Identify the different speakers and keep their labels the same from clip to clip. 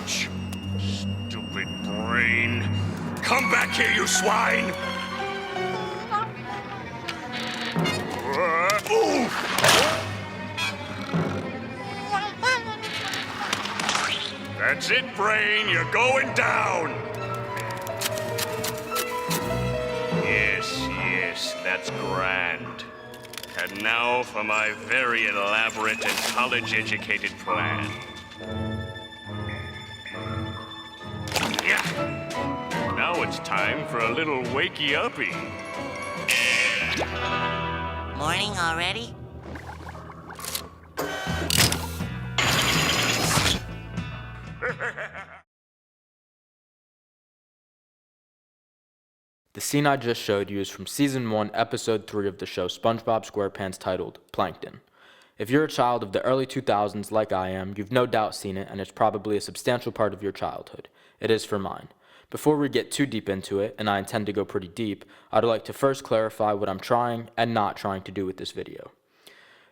Speaker 1: Ouch! Stupid brain. Come back here, you swine! Oof! That's it, brain. You're going down. Yes, that's grand. And now for my very elaborate and college-educated plan. Now it's time for a little wakey-uppy.
Speaker 2: Morning already?
Speaker 3: The scene I just showed you is from Season 1, Episode 3 of the show Spongebob Squarepants titled Plankton. If you're a child of the early 2000s like I am, you've no doubt seen it, and it's probably a substantial part of your childhood. It is for mine. Before we get too deep into it, and I intend to go pretty deep, I'd like to first clarify what I'm trying and not trying to do with this video.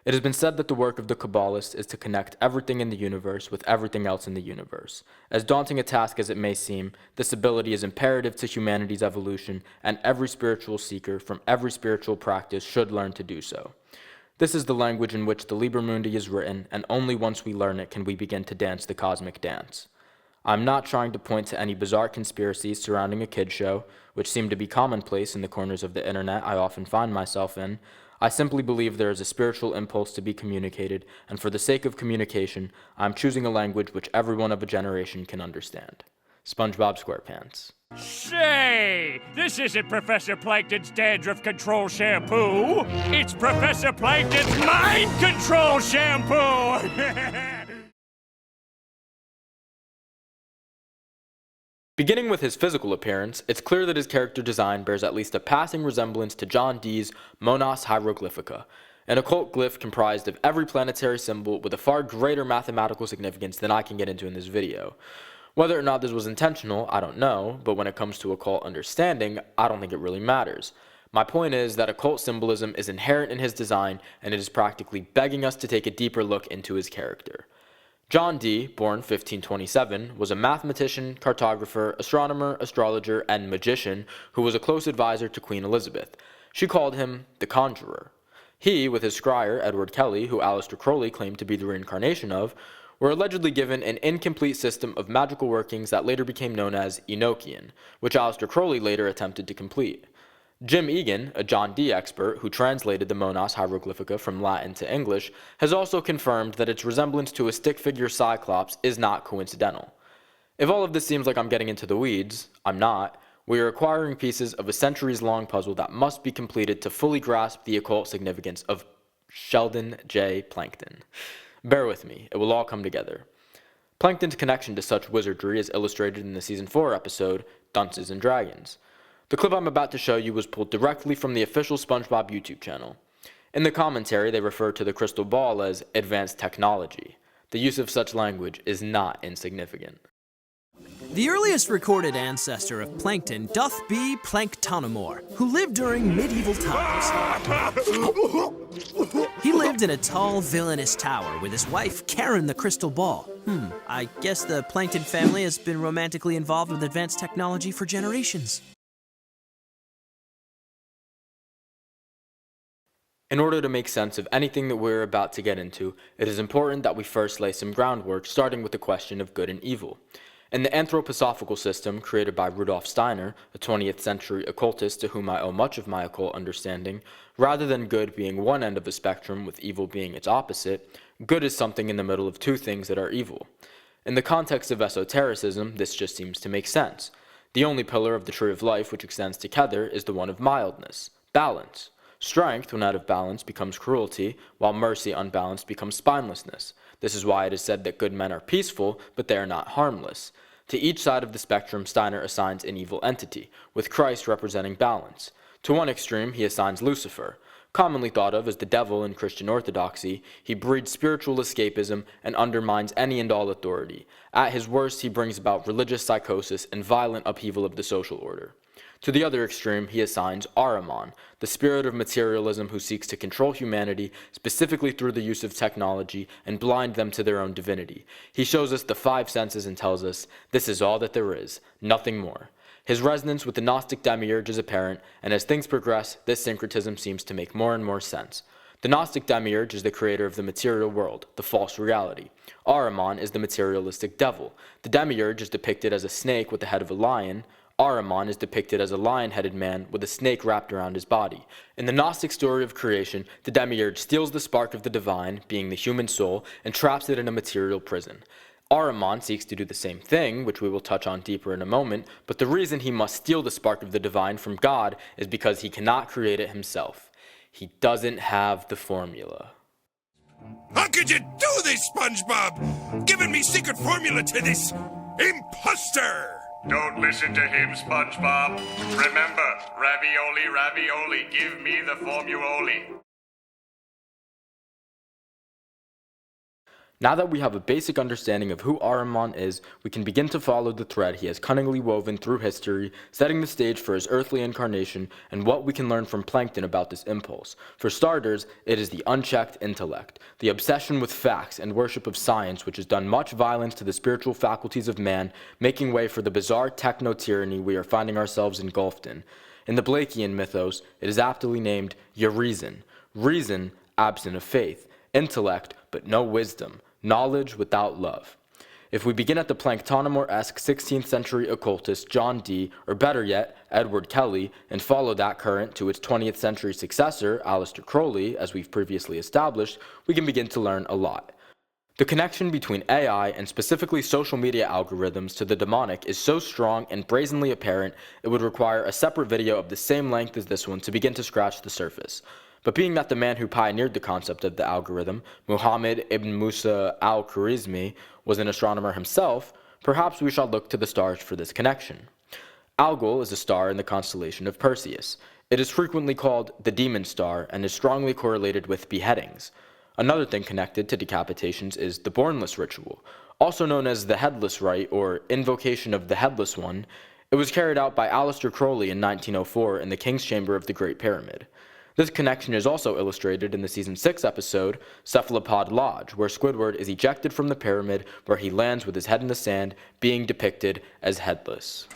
Speaker 3: It has been said that the work of the Kabbalist is to connect everything in the universe with everything else in the universe. As daunting a task as it may seem, this ability is imperative to humanity's evolution, and every spiritual seeker from every spiritual practice should learn to do so. This is the language in which the Liber Mundi is written, and only once we learn it can we begin to dance the cosmic dance. I'm not trying to point to any bizarre conspiracies surrounding a kid show, which seem to be commonplace in the corners of the internet I often find myself in. I simply believe there is a spiritual impulse to be communicated, and for the sake of communication, I'm choosing a language which everyone of a generation can understand. Spongebob Squarepants.
Speaker 4: Say, this isn't Professor Plankton's dandruff control shampoo. It's Professor Plankton's mind control shampoo!
Speaker 3: Beginning with his physical appearance, it's clear that his character design bears at least a passing resemblance to John Dee's Monas Hieroglyphica, an occult glyph comprised of every planetary symbol with a far greater mathematical significance than I can get into in this video. Whether or not this was intentional, I don't know, but when it comes to occult understanding, I don't think it really matters. My point is that occult symbolism is inherent in his design, and it is practically begging us to take a deeper look into his character. John Dee, born 1527, was a mathematician, cartographer, astronomer, astrologer, and magician who was a close advisor to Queen Elizabeth. She called him the Conjurer. He, with his scryer, Edward Kelly, who Aleister Crowley claimed to be the reincarnation of, were allegedly given an incomplete system of magical workings that later became known as Enochian, which Aleister Crowley later attempted to complete. Jim Egan, a John Dee expert who translated the Monas Hieroglyphica from Latin to English, has also confirmed that its resemblance to a stick figure cyclops is not coincidental. If all of this seems like I'm getting into the weeds, I'm not. We are acquiring pieces of a centuries-long puzzle that must be completed to fully grasp the occult significance of Sheldon J. Plankton. Bear with me, it will all come together. Plankton's connection to such wizardry is illustrated in the Season 4 episode, Dunces and Dragons. The clip I'm about to show you was pulled directly from the official SpongeBob YouTube channel. In the commentary, they refer to the crystal ball as advanced technology. The use of such language is not insignificant.
Speaker 5: The earliest recorded ancestor of Plankton doth be Planktonomor, who lived during medieval times. He lived in a tall, villainous tower with his wife, Karen the Crystal Ball. I guess the Plankton family has been romantically involved with advanced technology for generations.
Speaker 3: In order to make sense of anything that we're about to get into, it is important that we first lay some groundwork, starting with the question of good and evil. In the anthroposophical system created by Rudolf Steiner, a 20th century occultist to whom I owe much of my occult understanding, rather than good being one end of a spectrum with evil being its opposite, good is something in the middle of two things that are evil. In the context of esotericism, this just seems to make sense. The only pillar of the tree of life which extends together is the one of mildness, balance. Strength, when out of balance, becomes cruelty, while mercy unbalanced becomes spinelessness. This is why it is said that good men are peaceful, but they are not harmless. To each side of the spectrum, Steiner assigns an evil entity, with Christ representing balance. To one extreme, he assigns Lucifer. Commonly thought of as the devil in Christian orthodoxy, he breeds spiritual escapism and undermines any and all authority. At his worst, he brings about religious psychosis and violent upheaval of the social order. To the other extreme, he assigns Ahriman, the spirit of materialism who seeks to control humanity, specifically through the use of technology, and blind them to their own divinity. He shows us the five senses and tells us, this is all that there is, nothing more. His resonance with the Gnostic demiurge is apparent, and as things progress, this syncretism seems to make more and more sense. The Gnostic demiurge is the creator of the material world, the false reality. Ahriman is the materialistic devil. The demiurge is depicted as a snake with the head of a lion. Ahriman is depicted as a lion-headed man with a snake wrapped around his body. In the Gnostic story of creation, the demiurge steals the spark of the divine, being the human soul, and traps it in a material prison. Ahriman seeks to do the same thing, which we will touch on deeper in a moment, but the reason he must steal the spark of the divine from God is because he cannot create it himself. He doesn't have the formula.
Speaker 6: How could you do this, SpongeBob? Giving me secret formula to this imposter!
Speaker 1: Don't listen to him, SpongeBob. Remember, ravioli, ravioli, give me the formuoli.
Speaker 3: Now that we have a basic understanding of who Ahriman is, we can begin to follow the thread he has cunningly woven through history, setting the stage for his earthly incarnation and what we can learn from Plankton about this impulse. For starters, it is the unchecked intellect, the obsession with facts and worship of science which has done much violence to the spiritual faculties of man, making way for the bizarre techno-tyranny we are finding ourselves engulfed in. In the Blakean mythos, it is aptly named Reason. Reason, absent of faith. Intellect, but no wisdom. Knowledge without love. If we begin at the Planktonomore-esque 16th century occultist John Dee, or better yet, Edward Kelly, and follow that current to its 20th century successor, Aleister Crowley, as we've previously established, we can begin to learn a lot. The connection between AI and specifically social media algorithms to the demonic is so strong and brazenly apparent it would require a separate video of the same length as this one to begin to scratch the surface. But being that the man who pioneered the concept of the algorithm, Muhammad ibn Musa al-Khwarizmi, was an astronomer himself, perhaps we shall look to the stars for this connection. Algol is a star in the constellation of Perseus. It is frequently called the demon star and is strongly correlated with beheadings. Another thing connected to decapitations is the Bornless ritual, also known as the Headless Rite or Invocation of the Headless One. It was carried out by Aleister Crowley in 1904 in the King's Chamber of the Great Pyramid. This connection is also illustrated in the Season 6 episode, Cephalopod Lodge, where Squidward is ejected from the pyramid where he lands with his head in the sand, being depicted as headless.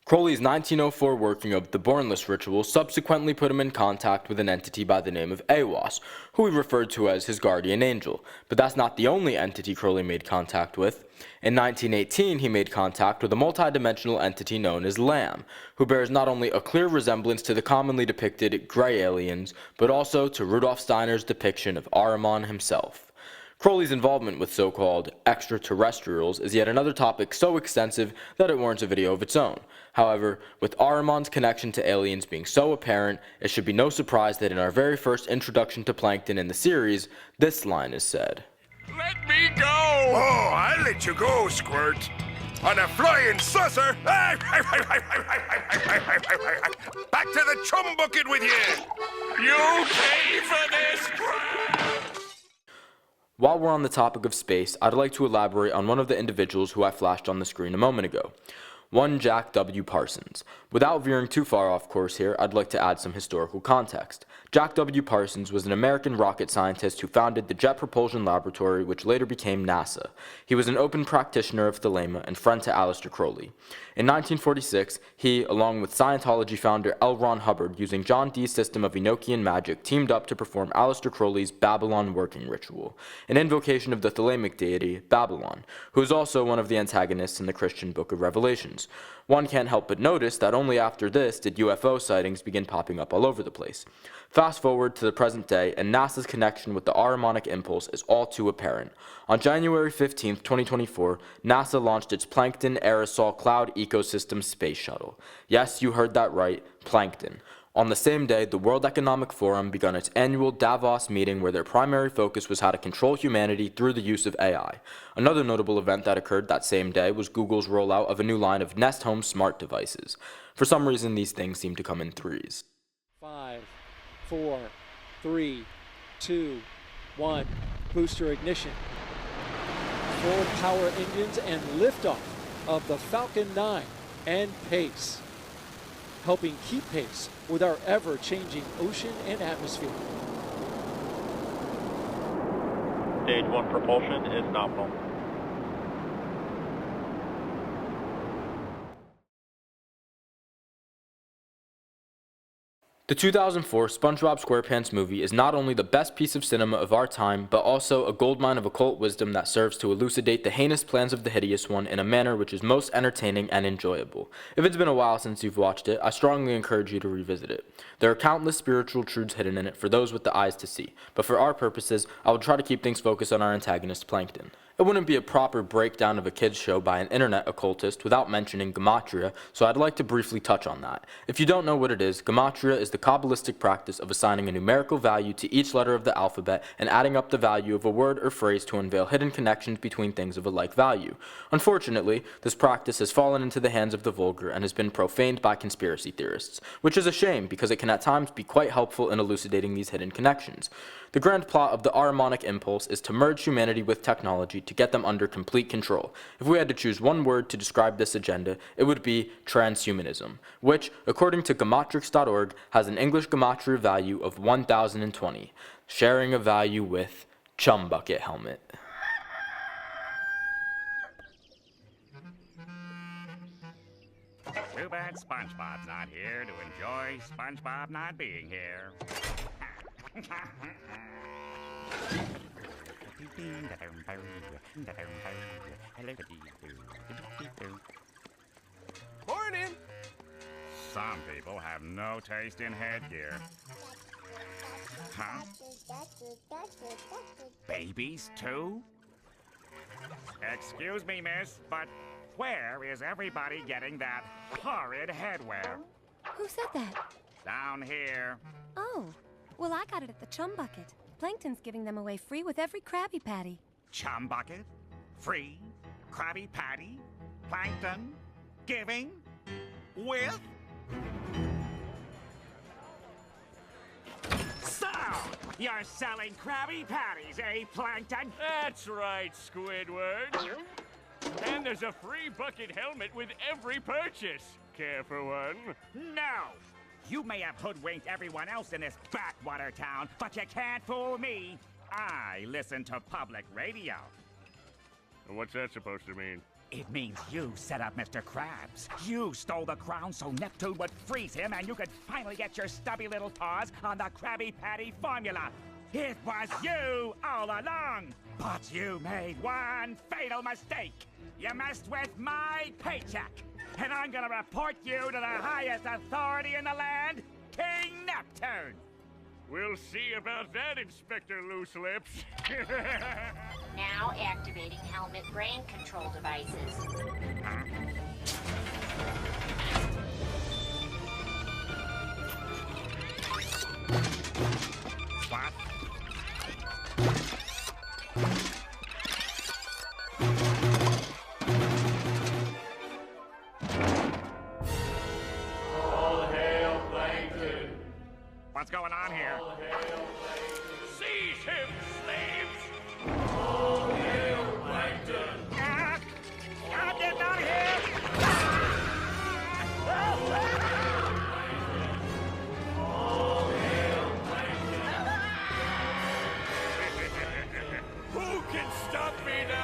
Speaker 3: Crowley's 1904 working of the Bornless ritual subsequently put him in contact with an entity by the name of Aiwass, who he referred to as his guardian angel. But that's not the only entity Crowley made contact with. In 1918, he made contact with a multidimensional entity known as Lamb, who bears not only a clear resemblance to the commonly depicted gray aliens, but also to Rudolf Steiner's depiction of Ahriman himself. Crowley's involvement with so-called extraterrestrials is yet another topic so extensive that it warrants a video of its own. However, with Ahriman's connection to aliens being so apparent, it should be no surprise that in our very first introduction to Plankton in the series, this line is said.
Speaker 4: Let me go!
Speaker 6: Oh, I'll let you go, Squirt. On a flying saucer. Back to the chum bucket with you.
Speaker 4: You pay for this crap!
Speaker 3: While we're on the topic of space, I'd like to elaborate on one of the individuals who I flashed on the screen a moment ago. One Jack W. Parsons. Without veering too far off course here, I'd like to add some historical context. Jack W. Parsons was an American rocket scientist who founded the Jet Propulsion Laboratory, which later became NASA. He was an open practitioner of thelema and friend to Aleister Crowley. In 1946, he, along with Scientology founder L. Ron Hubbard, using John Dee's system of Enochian magic, teamed up to perform Aleister Crowley's Babylon working ritual, an invocation of the thelemic deity, Babylon, who is also one of the antagonists in the Christian Book of Revelations. One can't help but notice that only after this did UFO sightings begin popping up all over the place. Fast forward to the present day, and NASA's connection with the Ahrimanic impulse is all too apparent. On January 15, 2024, NASA launched its Plankton Aerosol Cloud Ecosystem Space Shuttle. Yes, you heard that right, Plankton. On the same day, the World Economic Forum began its annual Davos meeting where their primary focus was how to control humanity through the use of AI. Another notable event that occurred that same day was Google's rollout of a new line of Nest Home smart devices. For some reason, these things seem to come in threes.
Speaker 7: 5, 4, 3, 2, 1, booster ignition. full power engines and liftoff of the Falcon 9 and pace, helping keep pace with our ever-changing ocean and atmosphere.
Speaker 8: Stage 1 propulsion is nominal.
Speaker 3: The 2004 Spongebob Squarepants movie is not only the best piece of cinema of our time, but also a goldmine of occult wisdom that serves to elucidate the heinous plans of the Hideous One in a manner which is most entertaining and enjoyable. If it's been a while since you've watched it, I strongly encourage you to revisit it. There are countless spiritual truths hidden in it for those with the eyes to see, but for our purposes, I will try to keep things focused on our antagonist, Plankton. It wouldn't be a proper breakdown of a kid's show by an internet occultist without mentioning gematria, so I'd like to briefly touch on that. If you don't know what it is, gematria is the Kabbalistic practice of assigning a numerical value to each letter of the alphabet and adding up the value of a word or phrase to unveil hidden connections between things of a like value. Unfortunately, this practice has fallen into the hands of the vulgar and has been profaned by conspiracy theorists, which is a shame because it can at times be quite helpful in elucidating these hidden connections. The grand plot of the Ahrimanic impulse is to merge humanity with technology to get them under complete control. If we had to choose one word to describe this agenda, it would be transhumanism, which, according to Gematrix.org, has an English gematria value of 1020, sharing a value with Chum Bucket Helmet.
Speaker 4: Too bad SpongeBob's not here to enjoy SpongeBob not being here.
Speaker 6: Morning!
Speaker 4: Some people have no taste in headgear. Huh? Babies, too? Excuse me, miss, but where is everybody getting that horrid headwear?
Speaker 9: Who said that?
Speaker 4: Down here.
Speaker 9: Oh, well, I got it at the Chum Bucket. Plankton's giving them away free with every Krabby Patty.
Speaker 4: Chum Bucket? Free? Krabby Patty? Plankton? Giving? With? So, you're selling Krabby Patties, eh, Plankton?
Speaker 1: That's right, Squidward. And there's a free bucket helmet with every purchase. Care for one?
Speaker 4: No! You may have hoodwinked everyone else in this backwater town, but you can't fool me. I listen to public radio.
Speaker 1: What's that supposed to mean?
Speaker 4: It means you set up Mr. Krabs. You stole the crown so Neptune would freeze him and you could finally get your stubby little paws on the Krabby Patty formula. It was you all along. But you made one fatal mistake. You messed with my paycheck. And I'm gonna report you to the highest authority in the land, King Neptune.
Speaker 1: We'll see about that, Inspector Loose Lips.
Speaker 10: Now activating helmet brain control devices.
Speaker 4: What?
Speaker 1: All hail Plankton.
Speaker 4: What's going on here?
Speaker 1: All hail Plankton. Seize him, slaves! All hail Plankton.
Speaker 4: I'm getting out of here!
Speaker 1: All hail Plankton. Who can stop me now?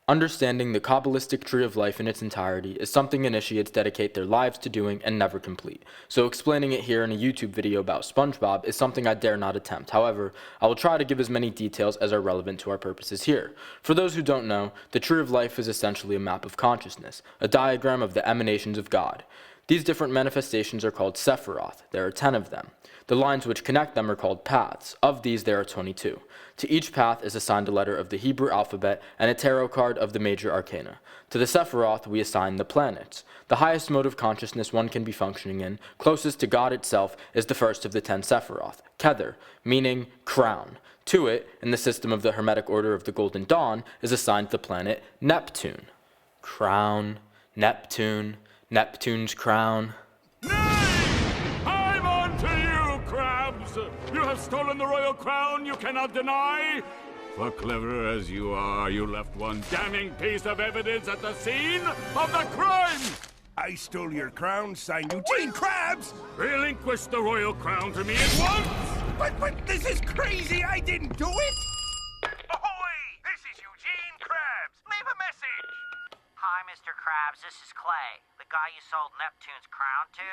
Speaker 3: Understanding the Kabbalistic tree of life in its entirety is something initiates dedicate their lives to doing and never complete, so explaining it here in a YouTube video about SpongeBob is something I dare not attempt. However, I will try to give as many details as are relevant to our purposes here. For those who don't know, the tree of life is essentially a map of consciousness, a diagram of the emanations of God. These different manifestations are called Sephiroth. There are 10 of them. The lines which connect them are called paths. Of these, there are 22. To each path is assigned a letter of the Hebrew alphabet and a tarot card of the major arcana. To the Sephiroth, we assign the planets. The highest mode of consciousness one can be functioning in, closest to God itself, is the first of the 10 Sephiroth, Kether, meaning crown. To it, in the system of the Hermetic Order of the Golden Dawn, is assigned the planet Neptune. Crown, Neptune, Neptune's crown.
Speaker 1: Nay! I'm on to you, Krabs!
Speaker 4: crabs! You have stolen the royal crown you cannot deny! For clever as you are, you left one damning piece of evidence at the scene of the crime!
Speaker 6: I stole your crown, signed Eugene Krabs!
Speaker 4: Relinquish the royal crown to me at once!
Speaker 6: But this is crazy! I didn't do it!
Speaker 11: Ahoy! This is Eugene Krabs! Leave a message!
Speaker 2: Hi, Mr. Krabs. This is Clay, the guy you sold Neptune's crown to.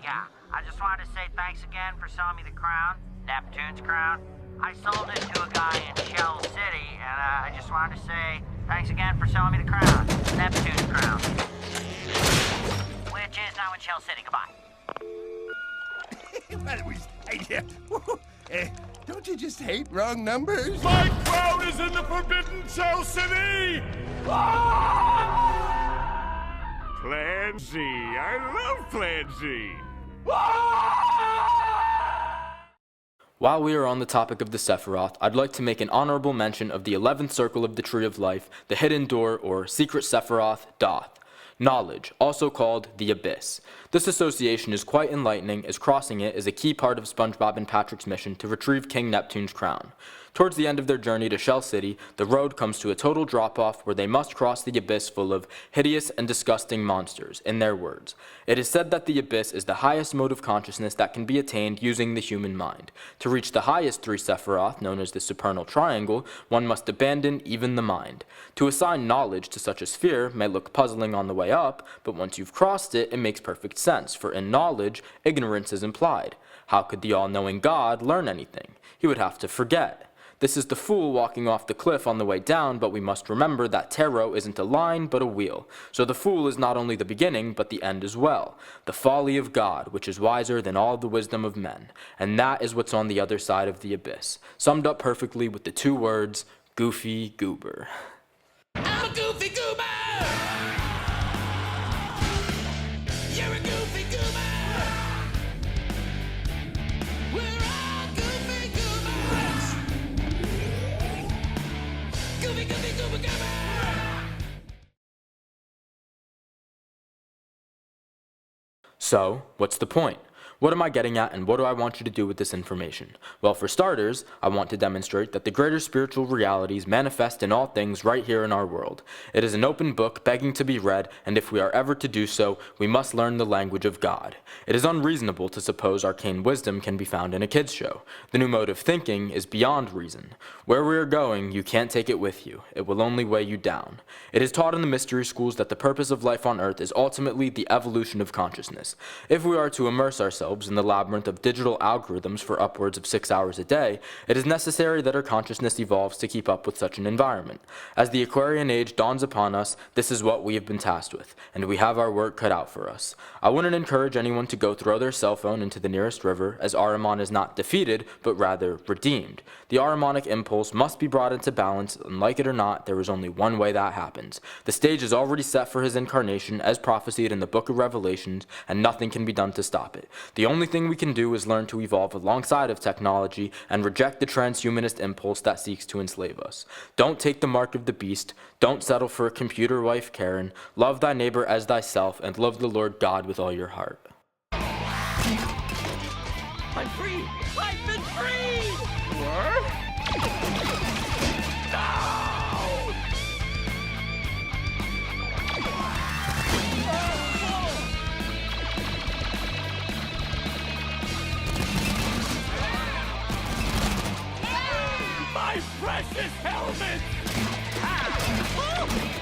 Speaker 2: Yeah, I just wanted to say thanks again for selling me the crown. Neptune's crown. I sold it to a guy in Shell City, and I just wanted to say thanks again for selling me the crown. Neptune's crown. Which is now in Shell City. Goodbye.
Speaker 6: Well, it was... don't you just hate wrong numbers?
Speaker 4: My crown is in the forbidden Shell City! Plan Z. I love Plan Z.
Speaker 3: While we are on the topic of the Sephiroth, I'd like to make an honorable mention of the 11th circle of the Tree of Life, the Hidden Door, or Secret Sephiroth, Doth. Knowledge, also called the Abyss. This association is quite enlightening, as crossing it is a key part of SpongeBob and Patrick's mission to retrieve King Neptune's crown. Towards the end of their journey to Shell City, the road comes to a total drop-off where they must cross the abyss full of hideous and disgusting monsters, in their words. It is said that the abyss is the highest mode of consciousness that can be attained using the human mind. To reach the highest three Sephiroth, known as the supernal triangle, one must abandon even the mind. To assign knowledge to such a sphere may look puzzling on the way up, but once you've crossed it, it makes perfect sense, for in knowledge, ignorance is implied. How could the all-knowing God learn anything? He would have to forget. This is the fool walking off the cliff on the way down, but we must remember that tarot isn't a line, but a wheel. So the fool is not only the beginning, but the end as well. The folly of God, which is wiser than all the wisdom of men. And that is what's on the other side of the abyss. Summed up perfectly with the two words, Goofy Goober.
Speaker 11: I'm a goofy goober! You're a goofy goober! We're all goofy goobers! Goofy, goofy, goober, goober!
Speaker 3: So, what's the point? What am I getting at, and what do I want you to do with this information? Well, for starters, I want to demonstrate that the greater spiritual realities manifest in all things right here in our world. It is an open book begging to be read, and if we are ever to do so, we must learn the language of God. It is unreasonable to suppose arcane wisdom can be found in a kid's show. The new mode of thinking is beyond reason. Where we are going, you can't take it with you. It will only weigh you down. It is taught in the mystery schools that the purpose of life on Earth is ultimately the evolution of consciousness. If we are to immerse ourselves in the labyrinth of digital algorithms for upwards of 6 hours a day, it is necessary that our consciousness evolves to keep up with such an environment. As the Aquarian Age dawns upon us, this is what we have been tasked with, and we have our work cut out for us. I wouldn't encourage anyone to go throw their cell phone into the nearest river, as Ahriman is not defeated, but rather redeemed. The Ahrimanic impulse must be brought into balance, and like it or not, there is only one way that happens. The stage is already set for his incarnation, as prophesied in the Book of Revelations, and nothing can be done to stop it. The only thing we can do is learn to evolve alongside of technology and reject the transhumanist impulse that seeks to enslave us. Don't take the mark of the beast, don't settle for a computer wife Karen, love thy neighbor as thyself, and love the Lord God with all your heart.
Speaker 11: I'm free! I've been freed! What? No!
Speaker 4: My precious helmet! Ah!